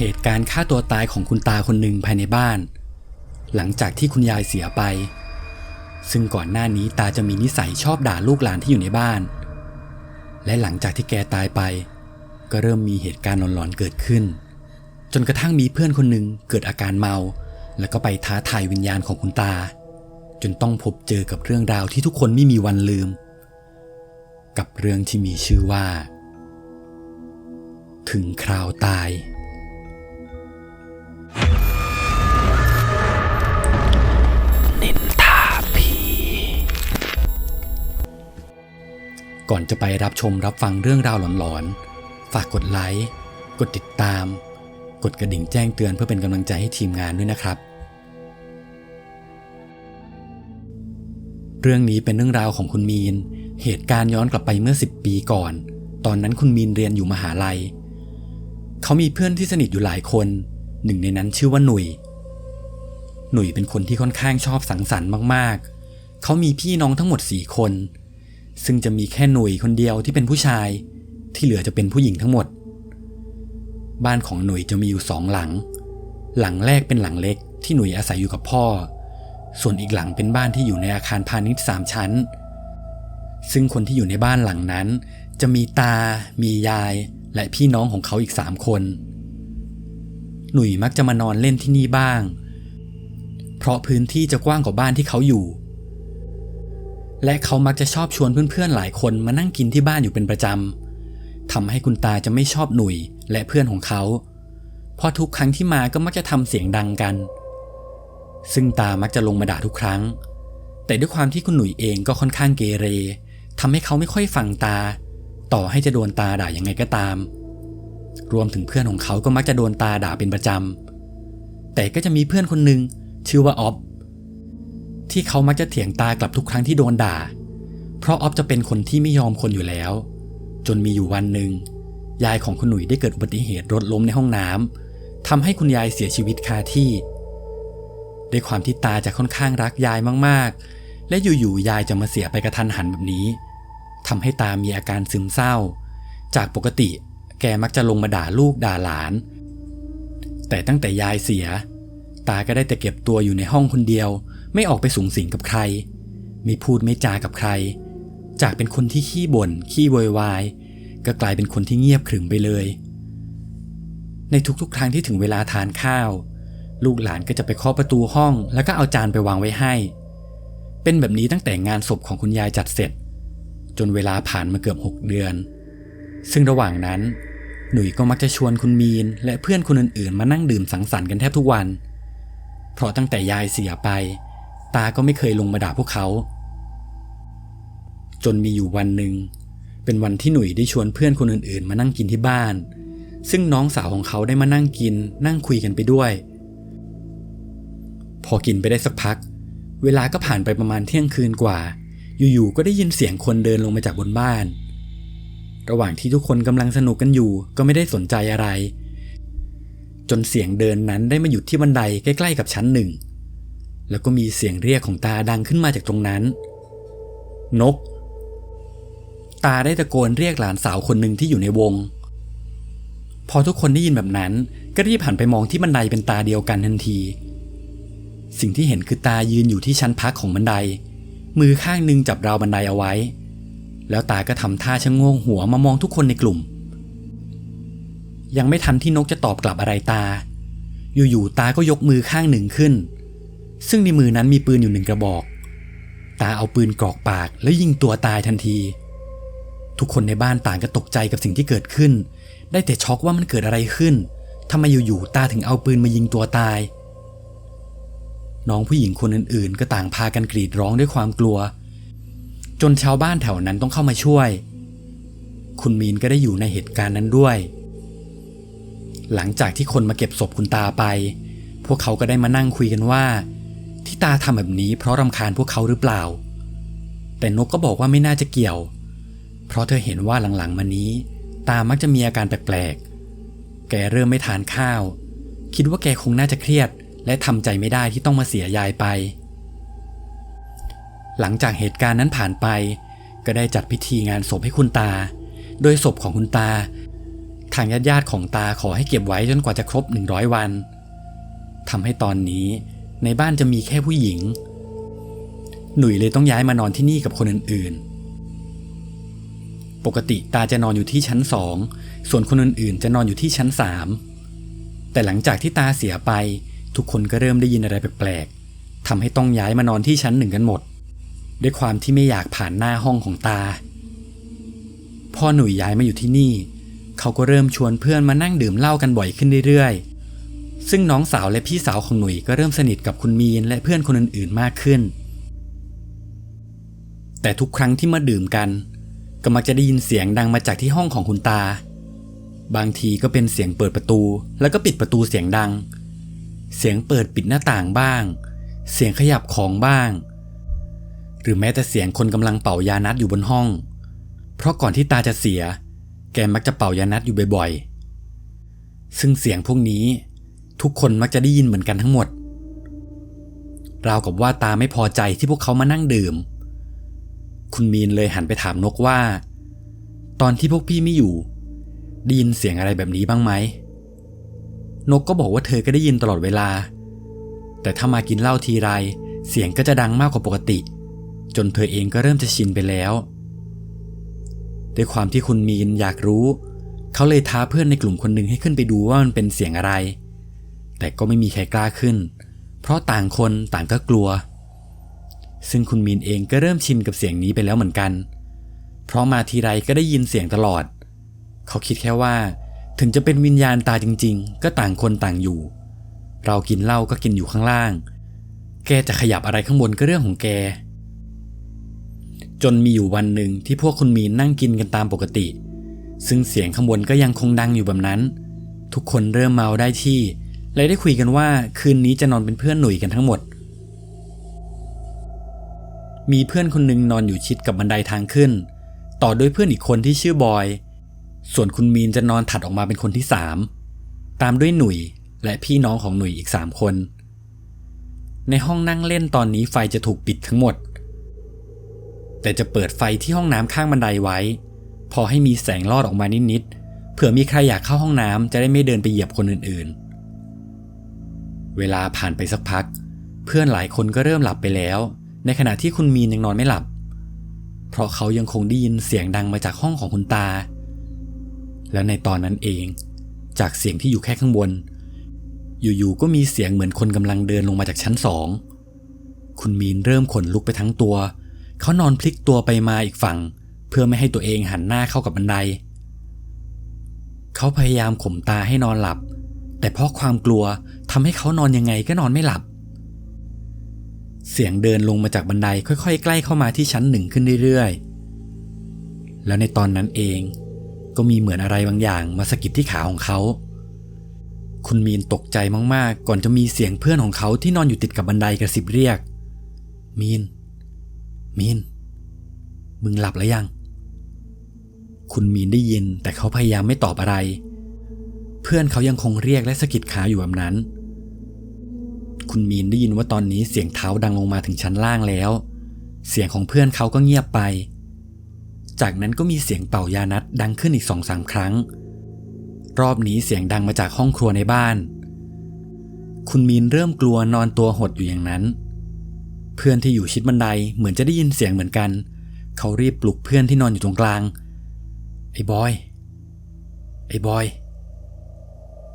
เหตุการณ์ฆ่าตัวตายของคุณตาคนหนึ่งภายในบ้านหลังจากที่คุณยายเสียไปซึ่งก่อนหน้านี้ตาจะมีนิสัยชอบด่าลูกหลานที่อยู่ในบ้านและหลังจากที่แกตายไปก็เริ่มมีเหตุการณ์หลอนๆเกิดขึ้นจนกระทั่งมีเพื่อนคนหนึ่งเกิดอาการเมาแล้วก็ไปท้าทายวิญญาณของคุณตาจนต้องพบเจอกับเรื่องราวที่ทุกคนไม่มีวันลืมกับเรื่องที่มีชื่อว่าถึงคราวตายนินทาผีก่อนจะไปรับชมรับฟังเรื่องราวหลอนๆฝากกดไลค์กดติดตามกดกระดิ่งแจ้งเตือนเพื่อเป็นกำลังใจให้ทีมงานด้วยนะครับเรื่องนี้เป็นเรื่องราวของคุณมีนเหตุการณ์ย้อนกลับไปเมื่อ10 ปีก่อนตอนนั้นคุณมีนเรียนอยู่มหาลัยเขามีเพื่อนที่สนิทอยู่หลายคนหนึ่งในนั้นชื่อว่าหนุ่ยเป็นคนที่ค่อนข้างชอบสังสรรค์มากๆเขามีพี่น้องทั้งหมด4 คนซึ่งจะมีแค่หนุ่ยคนเดียวที่เป็นผู้ชายที่เหลือจะเป็นผู้หญิงทั้งหมดบ้านของหนุ่ยจะมีอยู่2 หลังหลังแรกเป็นหลังเล็กที่หนุ่ยอาศัยอยู่กับพ่อส่วนอีกหลังเป็นบ้านที่อยู่ในอาคารพาณิชย์3 ชั้นซึ่งคนที่อยู่ในบ้านหลังนั้นจะมีตามียายและพี่น้องของเขาอีก3 คนหนุ่ยมักจะมานอนเล่นที่นี่บ้างเพราะพื้นที่จะกว้างกว่าบ้านที่เขาอยู่และเขามักจะชอบชวนเพื่อนๆหลายคนมานั่งกินที่บ้านอยู่เป็นประจำทำให้คุณตาจะไม่ชอบหนุ่ยและเพื่อนของเขาเพราะทุกครั้งที่มาก็มักจะทำเสียงดังกันซึ่งตามักจะลงมาด่าทุกครั้งแต่ด้วยความที่คุณหนุ่ยเองก็ค่อนข้างเกเรทำให้เขาไม่ค่อยฟังตาต่อให้จะโดนตาด่ายังไงก็ตามรวมถึงเพื่อนของเขาก็มักจะโดนตาด่าเป็นประจำแต่ก็จะมีเพื่อนคนหนึ่งชื่อว่าออฟที่เขามักจะเถียงตากลับทุกครั้งที่โดนด่าเพราะออฟจะเป็นคนที่ไม่ยอมคนอยู่แล้วจนมีอยู่วันหนึ่งยายของคุณหนุ่ยได้เกิดอุบัติเหตุรถล้มในห้องน้ำทำให้คุณยายเสียชีวิตคาที่ด้วยความที่ตาจะค่อนข้างรักยายมากๆและอยู่ๆยายจะมาเสียไปกระทันหันแบบนี้ทำให้ตามีอาการซึมเศร้าจากปกติแกมักจะลงมาด่าลูกด่าหลานแต่ตั้งแต่ยายเสียตาก็ได้แต่เก็บตัวอยู่ในห้องคนเดียวไม่ออกไปสุงสิงกับใครไม่พูดไม่จากับใครจากเป็นคนที่ขี้บ่นขี้โวยวายก็กลายเป็นคนที่เงียบขรึมไปเลยในทุกๆครั้งที่ถึงเวลาทานข้าวลูกหลานก็จะไปเคาะประตูห้องแล้วก็เอาจานไปวางไว้ให้เป็นแบบนี้ตั้งแต่งานศพของคุณยายจัดเสร็จจนเวลาผ่านมาเกือบ6 เดือนซึ่งระหว่างนั้นหนุ่ยก็มักจะชวนคุณมีนและเพื่อนคนอื่นๆมานั่งดื่มสังสรรค์กันแทบทุกวันเพราะตั้งแต่ยายเสียไปตาก็ไม่เคยลงมาด่าพวกเขาจนมีอยู่วันหนึ่งเป็นวันที่หนุ่ยได้ชวนเพื่อนคนอื่นๆมานั่งกินที่บ้านซึ่งน้องสาวของเขาได้มานั่งกินนั่งคุยกันไปด้วยพอกินไปได้สักพักเวลาก็ผ่านไปประมาณเที่ยงคืนกว่าอยู่ๆก็ได้ยินเสียงคนเดินลงมาจากบนบ้านระหว่างที่ทุกคนกำลังสนุกกันอยู่ก็ไม่ได้สนใจอะไรจนเสียงเดินนั้นได้มาหยุดที่บันไดใกล้ๆกับชั้น1แล้วก็มีเสียงเรียกของตาดังขึ้นมาจากตรงนั้นนกตาได้ตะโกนเรียกหลานสาวคนหนึ่งที่อยู่ในวงพอทุกคนได้ยินแบบนั้นก็รีบหันไปมองที่บันไดเป็นตาเดียวกันทันทีสิ่งที่เห็นคือตายืนอยู่ที่ชั้นพักของบันไดมือข้างหนึ่งจับราวบันไดเอาไว้แล้วตาก็ทำท่าชะโงกหัวมามองทุกคนในกลุ่มยังไม่ทันที่นกจะตอบกลับอะไรตาอยู่ๆตาก็ยกมือข้างหนึ่งขึ้นซึ่งในมือนั้นมีปืนอยู่1 กระบอกตาเอาปืนกรอกปากแล้วยิงตัวตายทันทีทุกคนในบ้านต่างก็ตกใจกับสิ่งที่เกิดขึ้นได้แต่ช็อกว่ามันเกิดอะไรขึ้นทำไมอยู่ๆตาถึงเอาปืนมายิงตัวตายน้องผู้หญิงคนอื่นๆก็ต่างพากันกรีดร้องด้วยความกลัวจนชาวบ้านแถวนั้นต้องเข้ามาช่วยคุณมีนก็ได้อยู่ในเหตุการณ์นั้นด้วยหลังจากที่คนมาเก็บศพคุณตาไปพวกเขาก็ได้มานั่งคุยกันว่าที่ตาทำแบบนี้เพราะรำคาญพวกเขาหรือเปล่าแต่นกก็บอกว่าไม่น่าจะเกี่ยวเพราะเธอเห็นว่าหลังๆมานี้ตามักจะมีอาการแปลกๆแกเริ่มไม่ทานข้าวคิดว่าแกคงน่าจะเครียดและทำใจไม่ได้ที่ต้องมาเสียยายไปหลังจากเหตุการณ์นั้นผ่านไปก็ได้จัดพิธีงานศพให้คุณตาโดยศพของคุณตา ทางญาติของตาขอให้เก็บไว้จนกว่าจะครบ100 วันทำให้ตอนนี้ในบ้านจะมีแค่ผู้หญิงหนุ่ยเลยต้องย้ายมานอนที่นี่กับคนอื่นๆปกติตาจะนอนอยู่ที่ชั้น2ส่วนคนอื่นๆจะนอนอยู่ที่ชั้น3แต่หลังจากที่ตาเสียไปทุกคนก็เริ่มได้ยินอะไรแปลกๆทำให้ต้องย้ายมานอนที่ชั้น1กันหมดด้วยความที่ไม่อยากผ่านหน้าห้องของตาพอหนุ่ยย้ายมาอยู่ที่นี่เขาก็เริ่มชวนเพื่อนมานั่งดื่มเหล้ากันบ่อยขึ้นเรื่อยๆซึ่งน้องสาวและพี่สาวของหนุ่ยก็เริ่มสนิทกับคุณมีนและเพื่อนคนอื่นๆมากขึ้นแต่ทุกครั้งที่มาดื่มกันก็มักจะได้ยินเสียงดังมาจากที่ห้องของคุณตาบางทีก็เป็นเสียงเปิดประตูแล้วก็ปิดประตูเสียงดังเสียงเปิดปิดหน้าต่างบ้างเสียงขยับของบ้างหรือแม้แต่เสียงคนกำลังเป่ายานัดอยู่บนห้องเพราะก่อนที่ตาจะเสียแกมักจะเป่ายานัดอยู่บ่อยๆซึ่งเสียงพวกนี้ทุกคนมักจะได้ยินเหมือนกันทั้งหมดราวกับว่าตาไม่พอใจที่พวกเขามานั่งดื่มคุณมีนเลยหันไปถามนกว่าตอนที่พวกพี่ไม่อยู่ได้ยินเสียงอะไรแบบนี้บ้างไหมนกก็บอกว่าเธอก็ได้ยินตลอดเวลาแต่ถ้ามากินเหล้าทีไรเสียงก็จะดังมากกว่าปกติจนเธอเองก็เริ่มจะชินไปแล้วด้วยความที่คุณมีนอยากรู้เขาเลยท้าเพื่อนในกลุ่มคนหนึ่งให้ขึ้นไปดูว่ามันเป็นเสียงอะไรแต่ก็ไม่มีใครกล้าขึ้นเพราะต่างคนต่างก็กลัวซึ่งคุณมีนเองก็เริ่มชินกับเสียงนี้ไปแล้วเหมือนกันเพราะมาทีไรก็ได้ยินเสียงตลอดเขาคิดแค่ว่าถึงจะเป็นวิญญาณตาจริงๆก็ต่างคนต่างอยู่เรากินเหล้าก็กินอยู่ข้างล่างแกจะขยับอะไรข้างบนก็เรื่องของแกจนมีอยู่วันหนึ่งที่พวกคุณมีนนั่งกินกันตามปกติซึ่งเสียงข้างบนก็ยังคงดังอยู่แบบนั้นทุกคนเริ่มเมาได้ที่เลยได้คุยกันว่าคืนนี้จะนอนเป็นเพื่อนหนุ่ยกันทั้งหมดมีเพื่อนคนหนึ่งนอนอยู่ชิดกับบันไดทางขึ้นต่อด้วยเพื่อนอีกคนที่ชื่อบอยส่วนคุณมีนจะนอนถัดออกมาเป็นคนที่3ตามด้วยหนุ่ยและพี่น้องของหนุ่ยอีก3คนในห้องนั่งเล่นตอนนี้ไฟจะถูกปิดทั้งหมดแต่จะเปิดไฟที่ห้องน้ำข้างบันไดไว้พอให้มีแสงลอดออกมานิดๆเผื่อมีใครอยากเข้าห้องน้ำจะได้ไม่เดินไปเหยียบคนอื่นๆเวลาผ่านไปสักพักเพื่อนหลายคนก็เริ่มหลับไปแล้วในขณะที่คุณมีนยังนอนไม่หลับเพราะเขายังคงได้ยินเสียงดังมาจากห้องของคุณตาและในตอนนั้นเองจากเสียงที่อยู่แค่ข้างบนอยู่ๆก็มีเสียงเหมือนคนกำลังเดินลงมาจากชั้น2คุณมีนเริ่มขนลุกไปทั้งตัวเขานอนพลิกตัวไปมาอีกฝั่งเพื่อไม่ให้ตัวเองหันหน้าเข้ากับบันไดเขาพยายามข่มตาให้นอนหลับแต่เพราะความกลัวทำให้เขานอนยังไงก็นอนไม่หลับเสียงเดินลงมาจากบันไดค่อยๆใกล้เข้ามาที่ชั้น1ขึ้นเรื่อยๆแล้วในตอนนั้นเองก็มีเหมือนอะไรบางอย่างมาสะกิดที่ขาของเขาคุณมีนตกใจมากๆก่อนจะมีเสียงเพื่อนของเขาที่นอนอยู่ติดกับบันไดกระซิบเรียกมีนมึงหลับแล้วยังคุณมีนได้ยินแต่เขาพยายามไม่ตอบอะไรเพื่อนเขายังคงเรียกและสะกิดขาอยู่แบบนั้นคุณมีนได้ยินว่าตอนนี้เสียงเท้าดังลงมาถึงชั้นล่างแล้วเสียงของเพื่อนเขาก็เงียบไปจากนั้นก็มีเสียงเป่ายานัดดังขึ้นอีก 2-3 ครั้งรอบนี้เสียงดังมาจากห้องครัวในบ้านคุณมีนเริ่มกลัวนอนตัวหดอยู่อย่างนั้นเพื่อนที่อยู่ชิดบันไดเหมือนจะได้ยินเสียงเหมือนกันเขารีบปลุกเพื่อนที่นอนอยู่ตรงกลางไอ้บอย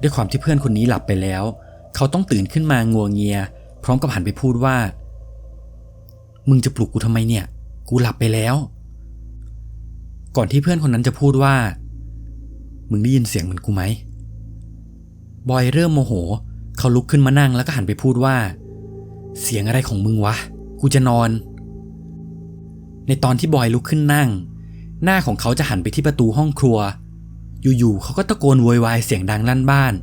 ด้วยความที่เพื่อนคนนี้หลับไปแล้วเขาต้องตื่นขึ้นมางัวเงียพร้อมกับหันไปพูดว่ามึงจะปลุกกูทำไมเนี่ยกูหลับไปแล้วก่อนที่เพื่อนคนนั้นจะพูดว่ามึงได้ยินเสียงเหมือนกูไหมบอยเริ่มโมโหเขาลุกขึ้นมานั่งแล้วก็หันไปพูดว่าเสียงอะไรของมึงวะกูจะนอนในตอนที่บอยลุกขึ้นนั่งหน้าของเขาจะหันไปที่ประตูห้องครัวอยู่ๆเขาก็ตะโกนโวยวายเสียงดังลั่นบ้าน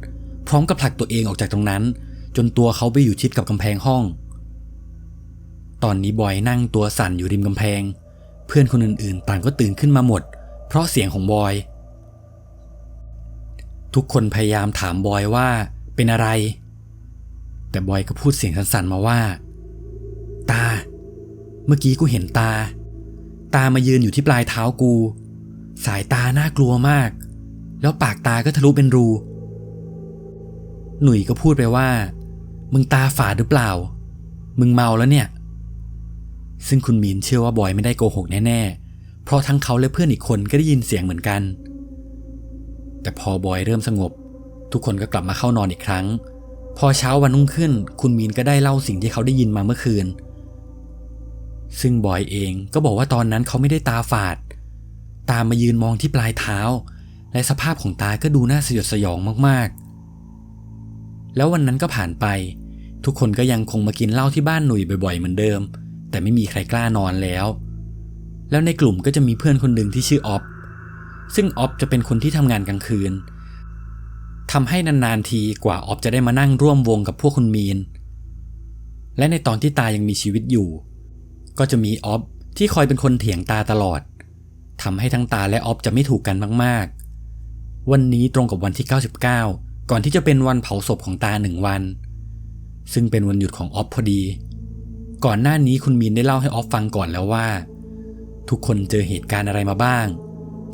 พร้อมกับผลักตัวเองออกจากตรงนั้นจนตัวเขาไปอยู่ชิดกับกำแพงห้องตอนนี้บอยนั่งตัวสั่นอยู่ริมกำแพงเพื่อนคนอื่นๆต่างก็ตื่นขึ้นมาหมดเพราะเสียงของบอยทุกคนพยายามถามบอยว่าเป็นอะไรแต่บอยก็พูดเสียงสั่นๆมาว่าตาเมื่อกี้กูเห็นตามายืนอยู่ที่ปลายเท้ากูสายตาน่ากลัวมาก แล้วปากตาก็ทะลุเป็นรูหนุ่ยก็พูดไปว่ามึงตาฝาดหรือเปล่ามึงเมาแล้วเนี่ยซึ่งคุณมีนเชื่อว่าบอยไม่ได้โกหกแน่ๆเพราะทั้งเขาและเพื่อนอีกคนก็ได้ยินเสียงเหมือนกันแต่พอบอยเริ่มสงบทุกคนก็กลับมาเข้านอนอีกครั้งพอเช้าวันรุ่งขึ้นคุณมีนก็ได้เล่าสิ่งที่เขาได้ยินมาเมื่อคืนซึ่งบอยเองก็บอกว่าตอนนั้นเขาไม่ได้ตาฝาดตามายืนมองที่ปลายเท้าและสภาพของตาก็ดูน่าสยดสยองมากๆแล้ววันนั้นก็ผ่านไปทุกคนก็ยังคงมากินเหล้าที่บ้านหนุ่ยบ่อยๆเหมือนเดิมแต่ไม่มีใครกล้านอนแล้วในกลุ่มก็จะมีเพื่อนคนหนึ่งที่ชื่อออฟซึ่งออฟจะเป็นคนที่ทำงานกลางคืนทำให้นานๆทีกว่าออฟจะได้มานั่งร่วมวงกับพวกคุณมีนและในตอนที่ตายังมีชีวิตอยู่ก็จะมีออฟที่คอยเป็นคนเถียงตาตลอดทำให้ทั้งตาและออฟจะไม่ถูกกันมากๆวันนี้ตรงกับวันที่99ก่อนที่จะเป็นวันเผาศพของตา1 วันซึ่งเป็นวันหยุดของออฟพอดีก่อนหน้านี้คุณมีนได้เล่าให้ออฟฟังก่อนแล้วว่าทุกคนเจอเหตุการณ์อะไรมาบ้าง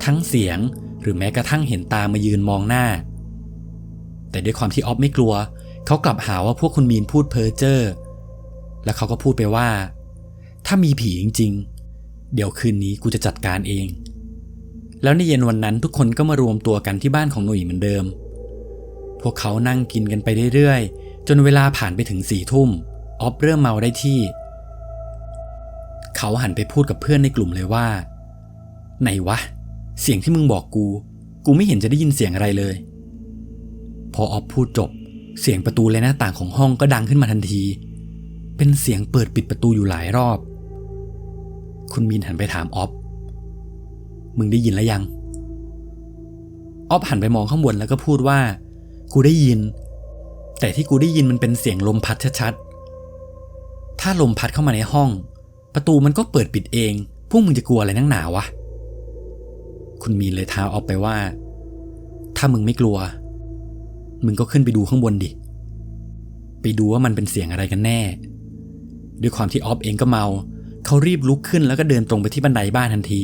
ทั้งเสียงหรือแม้กระทั่งเห็นตามายืนมองหน้าแต่ด้วยความที่ออฟไม่กลัวเขากลับหาว่าพวกคุณมีนพูดเพ้อเจ้อและเขาก็พูดไปว่าถ้ามีผีจริงๆเดี๋ยวคืนนี้กูจะจัดการเองแล้วในเย็นวันนั้นทุกคนก็มารวมตัวกันที่บ้านของหนุ่ยเหมือนเดิมพวกเขานั่งกินกันไปเรื่อยๆจนเวลาผ่านไปถึง4 ทุ่มออฟเริ่มเมาได้ที่เขาหันไปพูดกับเพื่อนในกลุ่มเลยว่าไหนวะเสียงที่มึงบอกกูไม่เห็นจะได้ยินเสียงอะไรเลยพอออฟพูดจบเสียงประตูและหน้าต่างของห้องก็ดังขึ้นมาทันทีเป็นเสียงเปิดปิดประตูอยู่หลายรอบคุณมีนหันไปถามออฟมึงได้ยินแล้วยังออฟหันไปมองข้างบนแล้วก็พูดว่ากูได้ยินแต่ที่กูได้ยินมันเป็นเสียงลมพัดชัดๆถ้าลมพัดเข้ามาในห้องประตูมันก็เปิดปิดเองพวกมึงจะกลัวอะไรนักหนาวะคุณมีนเลยท้าออฟไปว่าถ้ามึงไม่กลัวมึงก็ขึ้นไปดูข้างบนดิไปดูว่ามันเป็นเสียงอะไรกันแน่ด้วยความที่ออฟเองก็เมาเขารีบลุกขึ้นแล้วก็เดินตรงไปที่บันไดบ้านทันที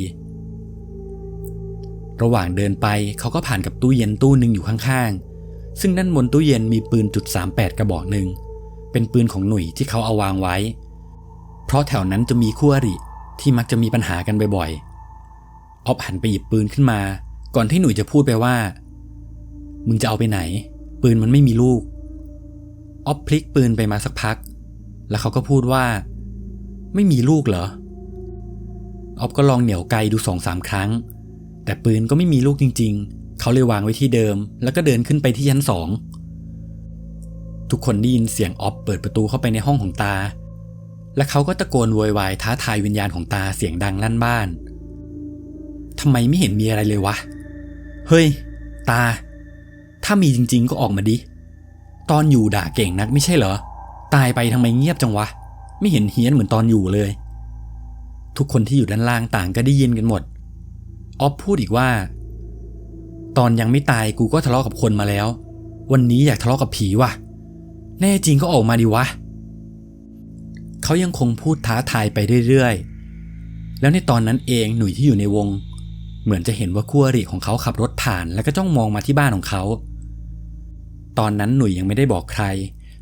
ระหว่างเดินไปเขาก็ผ่านกับตู้เย็นตู้หนึ่งอยู่ข้างๆซึ่งด้านบนตู้เย็นมีปืน.38กระบอกหนึ่งเป็นปืนของหนุ่ยที่เขาเอาวางไว้เพราะแถวนั้นจะมีคู่อริที่มักจะมีปัญหากันบ่อยๆออฟหันไปหยิบปืนขึ้นมาก่อนที่หนุ่ยจะพูดไปว่ามึงจะเอาไปไหนปืนมันไม่มีลูกออฟพลิกปืนไปมาสักพักแล้วเขาก็พูดว่าไม่มีลูกเหรอออฟก็ลองเหนี่ยวไกดู 2-3 ครั้งแต่ปืนก็ไม่มีลูกจริงๆเขาเลยวางไว้ที่เดิมแล้วก็เดินขึ้นไปที่ชั้น2ทุกคนได้ยินเสียงออฟเปิดประตูเข้าไปในห้องของตาและเขาก็ตะโกนโวยวายท้าทายวิญญาณของตาเสียงดังลั่นบ้านทำไมไม่เห็นมีอะไรเลยวะเฮ้ยตาถ้ามีจริงๆก็ออกมาดิตอนอยู่ด่าเก่งนักไม่ใช่เหรอตายไปทำไมเงียบจังวะไม่เห็นเฮี้ยนเหมือนตอนอยู่เลยทุกคนที่อยู่ด้านล่างต่างก็ได้ยินกันหมดออฟพูดอีกว่าตอนยังไม่ตายกูก็ทะเลาะกับคนมาแล้ววันนี้อยากทะเลาะกับผีว่ะแน่จริงก็ออกมาดิวะเขายังคงพูดท้าทายไปเรื่อยๆแล้วในตอนนั้นเองหนุ่ยที่อยู่ในวงเหมือนจะเห็นว่าคู่อริของเขาขับรถผ่านแล้วก็จ้องมองมาที่บ้านของเขาตอนนั้นหนุ่ยยังไม่ได้บอกใคร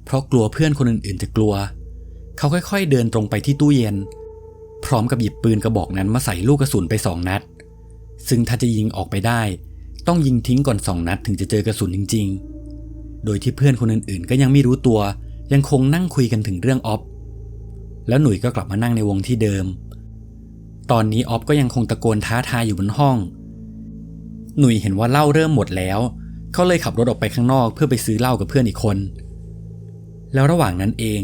เพราะกลัวเพื่อนคนอื่นๆจะกลัวเขาค่อยๆเดินตรงไปที่ตู้เย็นพร้อมกับหยิบปืนกระบอกนั้นมาใส่ลูกกระสุนไป2 นัดซึ่งถ้าจะยิงออกไปได้ต้องยิงทิ้งก่อน2 นัดถึงจะเจอกระสุนจริงๆโดยที่เพื่อนคนอื่นๆก็ยังไม่รู้ตัวยังคงนั่งคุยกันถึงเรื่องออฟแล้วหนุ่ยก็กลับมานั่งในวงที่เดิมตอนนี้ออฟก็ยังคงตะโกนท้าทายอยู่บนห้องหนุ่ยเห็นว่าเหล้าเริ่มหมดแล้วเขาเลยขับรถออกไปข้างนอกเพื่อไปซื้อเหล้ากับเพื่อนอีกคนแล้วระหว่างนั้นเอง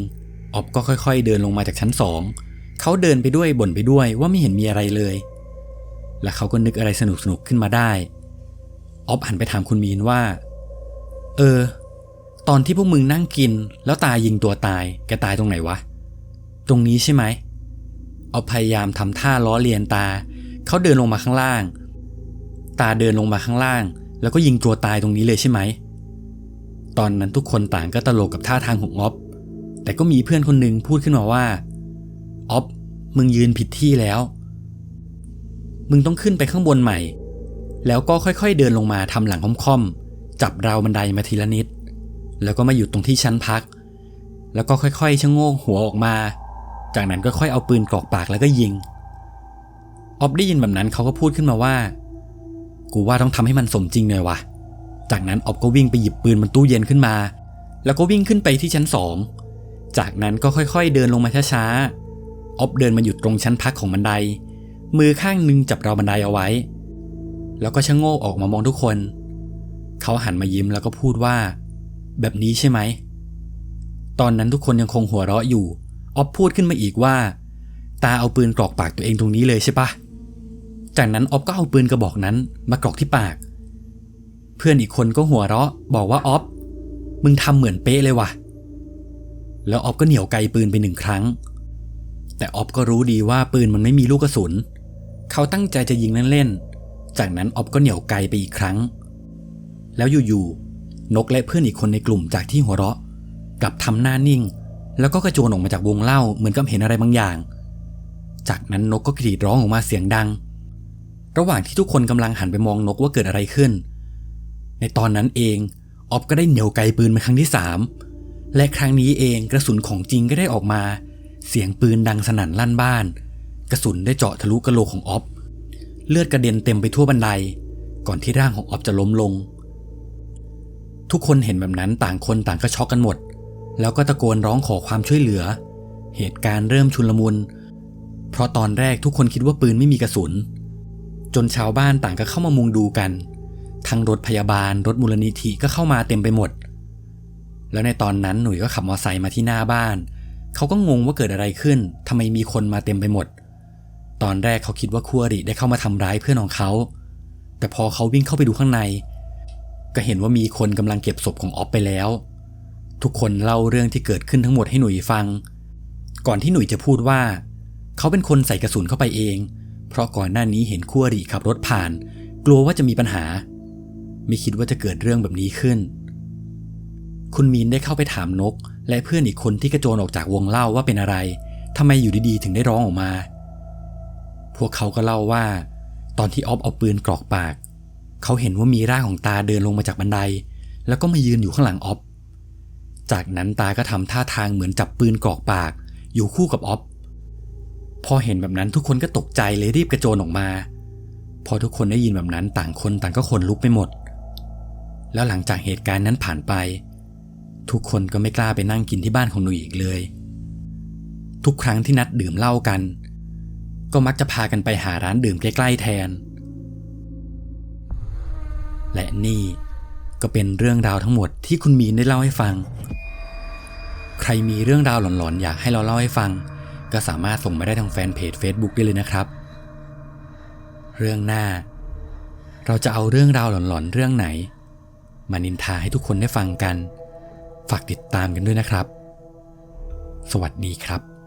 ออฟก็ค่อยๆเดินลงมาจากชั้น2เขาเดินไปด้วยบ่นไปด้วยว่าไม่เห็นมีอะไรเลยและเขาก็นึกอะไรสนุกๆขึ้นมาได้ออฟหันไปถามคุณมีนว่าตอนที่พวกมึงนั่งกินแล้วตายิงตัวตายแกตายตรงไหนวะตรงนี้ใช่ไหมออฟพยายามทำท่าล้อเลียนตาเขาเดินลงมาข้างล่างตาเดินลงมาข้างล่างแล้วก็ยิงตัวตายตรงนี้เลยใช่ไหมตอนนั้นทุกคนต่างก็ตลกกับท่าทางของออฟแต่ก็มีเพื่อนคนหนึ่งพูดขึ้นมาว่าออฟมึงยืนผิดที่แล้วมึงต้องขึ้นไปข้างบนใหม่ แล้วก็ค่อยๆเดินลงมาทำหลังค่อมๆจับราวบันไดมาทีละนิดแล้วก็มาหยุดตรงที่ชั้นพักแล้วก็ค่อยๆชะโงกหัวออกมาจากนั้นก็ค่อยเอาปืนกรอกปากแล้วก็ยิงออฟได้ยินแบบนั้นเขาก็พูดขึ้นมาว่ากูว่าต้องทำให้มันสมจริงหน่อยวะจากนั้นออฟก็วิ่งไปหยิบปืนบนตู้เย็นขึ้นมาแล้วก็วิ่งขึ้นไปที่ชั้น2จากนั้นก็ค่อยๆเดินลงมาช้าๆออฟเดินมาหยุดตรงชั้นพักของบันไดมือข้างนึงจับราวบันไดเอาไว้แล้วก็ชะโงกออกมามองทุกคนเขาหันมายิ้มแล้วก็พูดว่าแบบนี้ใช่ไหมตอนนั้นทุกคนยังคงหัวเราะอยู่ออฟพูดขึ้นมาอีกว่าตาเอาปืนกรอกปากตัวเองตรงนี้เลยใช่ปะจากนั้นออฟก็เอาปืนกระบอกนั้นมากรอกที่ปากเพื่อนอีกคนก็หัวเราะบอกว่าออฟมึงทำเหมือนเป๊ะเลยว่ะแล้วออฟก็เหนี่ยวไกปืนไป1 ครั้งแต่ออฟก็รู้ดีว่าปืนมันไม่มีลูกกระสุนเขาตั้งใจจะยิงเล่นๆจากนั้นออฟก็เหนี่ยวไกไปอีกครั้งแล้วอยู่ๆนกและเพื่อนอีกคนในกลุ่มจากที่หัวเราะกลับทำหน้านิ่งแล้วก็กระโจนออกมาจากวงเล่าเหมือนกับเห็นอะไรบางอย่างจากนั้นนกก็กรีดร้องออกมาเสียงดังระหว่างที่ทุกคนกำลังหันไปมองนกว่าเกิดอะไรขึ้นในตอนนั้นเองออฟก็ได้เหนี่ยวไกปืนเป็นครั้งที่3และครั้งนี้เองกระสุนของจริงก็ได้ออกมาเสียงปืนดังสนั่นลั่นบ้านกระสุนได้เจาะทะลุกะโหลกของออฟเลือดกระเด็นเต็มไปทั่วบันไดก่อนที่ร่างของออฟจะล้มลงทุกคนเห็นแบบนั้นต่างคนต่างก็ช็อกกันหมดแล้วก็ตะโกนร้องขอความช่วยเหลือเหตุการณ์เริ่มชุลมุนเพราะตอนแรกทุกคนคิดว่าปืนไม่มีกระสุนจนชาวบ้านต่างก็เข้ามามุงดูกันทั้งรถพยาบาลรถมูลนิธิก็เข้ามาเต็มไปหมดแล้วในตอนนั้นหนุ่ยก็ขับมอเตอร์ไซค์มาที่หน้าบ้านเขาก็งงว่าเกิดอะไรขึ้นทำไมมีคนมาเต็มไปหมดตอนแรกเขาคิดว่าคู่อริได้เข้ามาทำร้ายเพื่อนของเขาแต่พอเขาวิ่งเข้าไปดูข้างในก็เห็นว่ามีคนกำลังเก็บศพของออฟไปแล้วทุกคนเล่าเรื่องที่เกิดขึ้นทั้งหมดให้หนุ่ยฟังก่อนที่หนุ่ยจะพูดว่าเขาเป็นคนใส่กระสุนเข้าไปเองเพราะก่อนหน้านี้เห็นคู่อริขับรถผ่านกลัวว่าจะมีปัญหาไม่คิดว่าจะเกิดเรื่องแบบนี้ขึ้นคุณมีนได้เข้าไปถามนกและเพื่อนอีกคนที่กระโจนออกจากวงเล่าว่าเป็นอะไรทำไมอยู่ดีๆถึงได้ร้องออกมาพวกเขาก็เล่าว่าตอนที่ออฟเอาปืนกรอกปากเขาเห็นว่ามีร่างของตาเดินลงมาจากบันไดแล้วก็มายืนอยู่ข้างหลังออฟจากนั้นตาก็ทำท่าทางเหมือนจับปืนกรอกปากอยู่คู่กับออฟพอเห็นแบบนั้นทุกคนก็ตกใจเลยรีบกระโจนออกมาพอทุกคนได้ยินแบบนั้นต่างคนต่างก็ขนลุกไปหมดแล้วหลังจากเหตุการณ์นั้นผ่านไปทุกคนก็ไม่กล้าไปนั่งกินที่บ้านของหนุ่ยอีกเลยทุกครั้งที่นัดดื่มเหล้ากันก็มักจะพากันไปหาร้านดื่มใกล้ๆแทนและนี่ก็เป็นเรื่องราวทั้งหมดที่คุณมีนได้เล่าให้ฟังใครมีเรื่องราวหลอนๆอยากให้เราเล่าให้ฟังก็สามารถส่งมาได้ทางแฟนเพจ Facebook ได้เลยนะครับเรื่องหน้าเราจะเอาเรื่องราวหลอนๆเรื่องไหนมานินทาให้ทุกคนได้ฟังกันฝากติดตามกันด้วยนะครับสวัสดีครับ